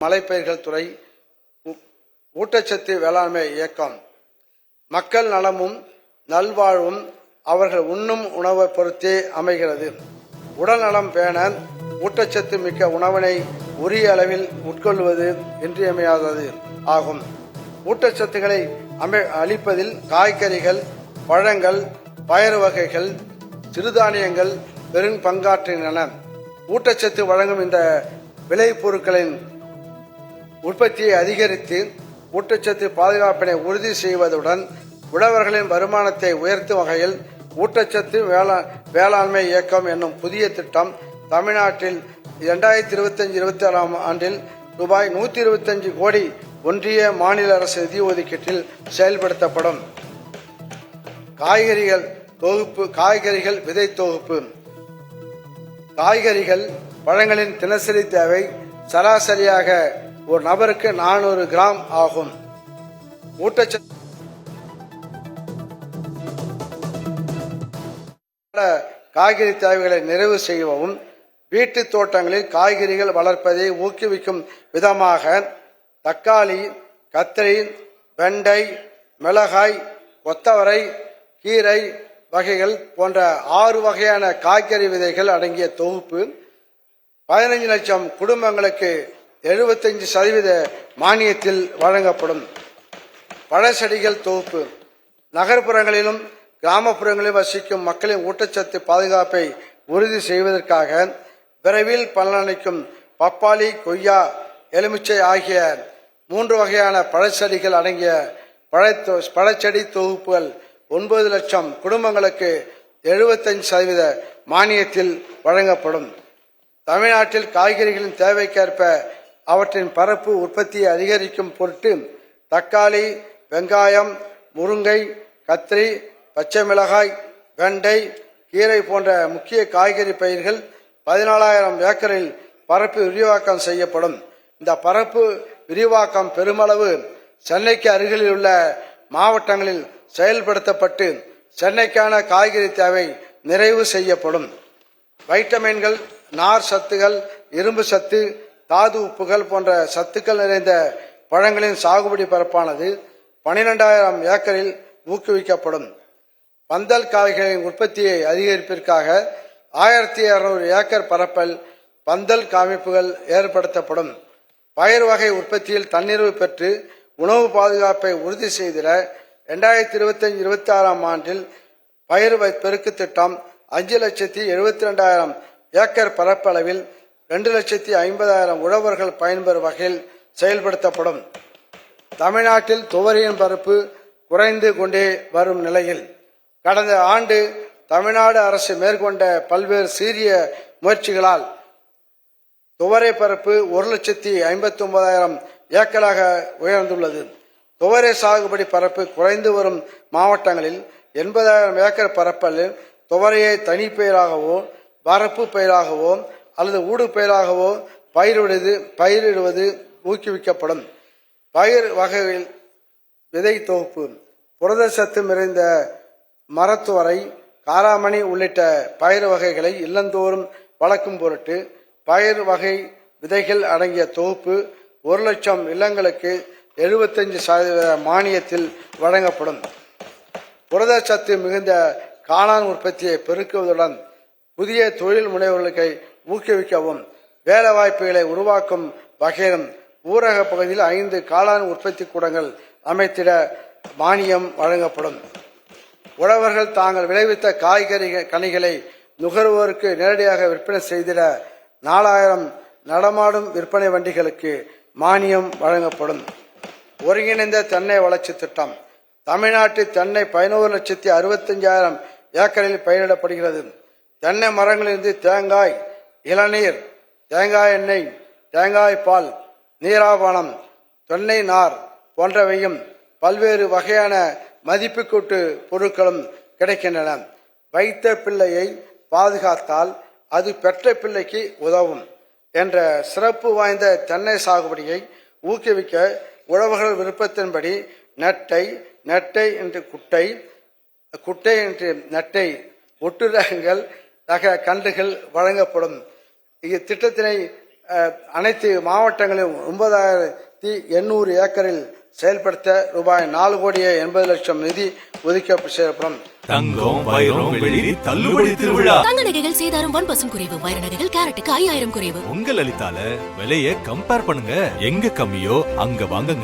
மலைப்பயிர்கள் துறை, ஊட்டச்சத்து வேளாண்மை இயக்கம். மக்கள் நலமும் நல்வாழ்வும் அவர்கள் உண்ணும் உணவை பொறுத்தே அமைகிறது. உடல் நலம் பேண ஊட்டச்சத்து மிக்க உணவினை உரிய அளவில் உட்கொள்வது இன்றியமையாதது ஆகும். ஊட்டச்சத்துக்களை அளிப்பதில் காய்கறிகள், பழங்கள், பயறு வகைகள், சிறுதானியங்கள் பெரும் பங்காற்றுகின்றன. ஊட்டச்சத்து வழங்கும் இந்த விளைபொருட்களின் உற்பத்தியை அதிகரித்து ஊட்டச்சத்து பாதுகாப்பினை உறுதி செய்வதுடன் உழவர்களின் வருமானத்தை உயர்த்தும் வகையில் ஊட்டச்சத்து வேளாண்மை இயக்கம் என்னும் புதிய திட்டம் தமிழ்நாட்டில் 2025-26 ஆண்டில் ரூபாய் 125 கோடி ஒன்றிய மாநில அரசு நிதி ஒதுக்கீட்டில் செயல்படுத்தப்படும். காய்கறிகள் விதை தொகுப்பு. காய்கறிகள் பழங்களின் தினசரி தேவை சராசரியாக ஒரு நபருக்கு 400 கிராம் ஆகும். ஊட்டச்சத்து காய்கறி தேவைகளை நிறைவு செய்யவும் வீட்டு தோட்டங்களில் காய்கறிகள் வளர்ப்பதை ஊக்குவிக்கும் விதமாக தக்காளி, கத்திரி, வெண்டை, மிளகாய், கொத்தவரை, கீரை வகைகள் போன்ற 6 வகையான காய்கறி விதைகள் அடங்கிய தொகுப்பு 15 லட்சம் குடும்பங்களுக்கு 75% மானியத்தில் வழங்கப்படும். பழச்செடிகள் தொகுப்பு. நகர்ப்புறங்களிலும் கிராமப்புறங்களில் வசிக்கும் மக்களின் ஊட்டச்சத்து பாதுகாப்பை உறுதி செய்வதற்காக விரைவில் பலனளிக்கும் பப்பாளி, கொய்யா, எலுமிச்சை ஆகிய 3 வகையான பழச்செடிகள் அடங்கிய பழச்செடி தொகுப்புகள் 9 லட்சம் குடும்பங்களுக்கு 75% மானியத்தில் வழங்கப்படும். தமிழ்நாட்டில் காய்கறிகளின் தேவைக்கேற்ப அவற்றின் பரப்பு உற்பத்தியை அதிகரிக்கும் பொருட்டு தக்காளி, வெங்காயம், முருங்கை, கத்திரி, பச்சை மிளகாய், வெண்டை, கீரை போன்ற முக்கிய காய்கறி பயிர்கள் 14,000 ஏக்கரில் பரப்பு விரிவாக்கம் செய்யப்படும். இந்த பரப்பு விரிவாக்கம் பெருமளவு சென்னைக்கு அருகில் உள்ள மாவட்டங்களில் செயல்படுத்தப்பட்டு சென்னைக்கான காய்கறி தேவை நிறைவு செய்யப்படும். வைட்டமின்கள், நார் சத்துகள், இரும்பு சத்து, தாது உப்புகள் போன்ற சத்துக்கள் நிறைந்த பழங்களின் சாகுபடி பரப்பானது 12,000 ஏக்கரில் ஊக்குவிக்கப்படும். பந்தல் காய்களின் உற்பத்தியை அதிகரிப்பிற்காக 1,200 ஏக்கர் பரப்பில் பந்தல் காமிப்புகள் ஏற்படுத்தப்படும். பயிர் வகை உற்பத்தியில் தன்னிறைவு பெற்று உணவு பாதுகாப்பை உறுதி செய்திட 2025-26 ஆண்டில் பயிர் பெருக்கு திட்டம் 5,72,000 ஏக்கர் பரப்பளவில் 2,50,000 உழவர்கள் பயன்பெறும் வகையில் செயல்படுத்தப்படும். தமிழ்நாட்டில் துவரையின் பரப்பு குறைந்து கொண்டே வரும் நிலையில் கடந்த ஆண்டு தமிழ்நாடு அரசு மேற்கொண்ட பல்வேறு சீரிய முயற்சிகளால் துவரை பரப்பு 1,59,000 ஏக்கராக உயர்ந்துள்ளது. துவரை சாகுபடி பரப்பு குறைந்து வரும் மாவட்டங்களில் 80,000 ஏக்கர் பரப்பில் துவரையை தனிப்பயிராகவோ, வரப்பு பயிராகவோ அல்லது ஊடு பயிராகவோ பயிரிடுவது ஊக்குவிக்கப்படும். பயிர் வகையில் விதை தொகுப்பு. புரதச்சத்து நிறைந்த மரத்துவரை, காராமணி உள்ளிட்ட பயிர் வகைகளை இல்லந்தோறும் வளர்க்கும் பொருட்டு பயிர் வகை விதைகள் அடங்கிய தொகுப்பு 1 லட்சம் இல்லங்களுக்கு 75% மானியத்தில் வழங்கப்படும். புரதச்சத்து மிகுந்த காளான் உற்பத்தியை பெருக்குவதுடன் புதிய தொழில் முனைவோர்களை ஊக்குவிக்கவும் வேலை வாய்ப்புகளை உருவாக்கும் வகையிலும் ஊரக பகுதியில் 5 காளான் உற்பத்தி கூடங்கள் அமைத்திட மானியம் வழங்கப்படும். உழவர்கள் தாங்கள் விளைவித்த காய்கறி கனிகளை நுகர்வோருக்கு நேரடியாக விற்பனை செய்திட 4,000 நடமாடும் விற்பனை வண்டிகளுக்கு மானியம் வழங்கப்படும். ஒருங்கிணைந்த தென்னை வளர்ச்சி திட்டம். தமிழ்நாட்டில் தென்னை 11,65,000 ஏக்கரில் பயிரிடப்படுகிறது. தென்னை மரங்களிலிருந்து தேங்காய், இளநீர், தேங்காய் எண்ணெய், தேங்காய் பால், நீராபானம், தென்னை நார் போன்றவையும் பல்வேறு வகையான மதிப்பு கூட்டு பொருட்களும் கிடைக்கின்றன. வைத்த பிள்ளையை பாதுகாத்தால் அது பெற்ற பிள்ளைக்கு உதவும் என்ற சிறப்பு வாய்ந்த தென்னை சாகுபடியை ஊக்குவிக்க உழவர்கள் விருப்பத்தின்படி நெட்டை என்று குட்டை என்று நெட்டை ஒட்டு ரக கன்றுகள் வழங்கப்படும். இத்திட்டத்தினை அனைத்து மாவட்டங்களிலும் 9,800 ஏக்கரில் செயல்படுத்த ரூபாய் 4,80,00,000 நிதி ஒதுக்க செய்யப்படும். தங்கம், வைரம், வெள்ளி தள்ளுபடி திருவிழா. தங்க நகைகள் சேதாரம் 1% குறைவு. வைர நகைகள் கேரட்டுக்கு 5,000 குறைவு. உங்க லலிதால விலைய கம்பேர் பண்ணுங்க. எங்க கம்மியோ அங்க வாங்குங்க.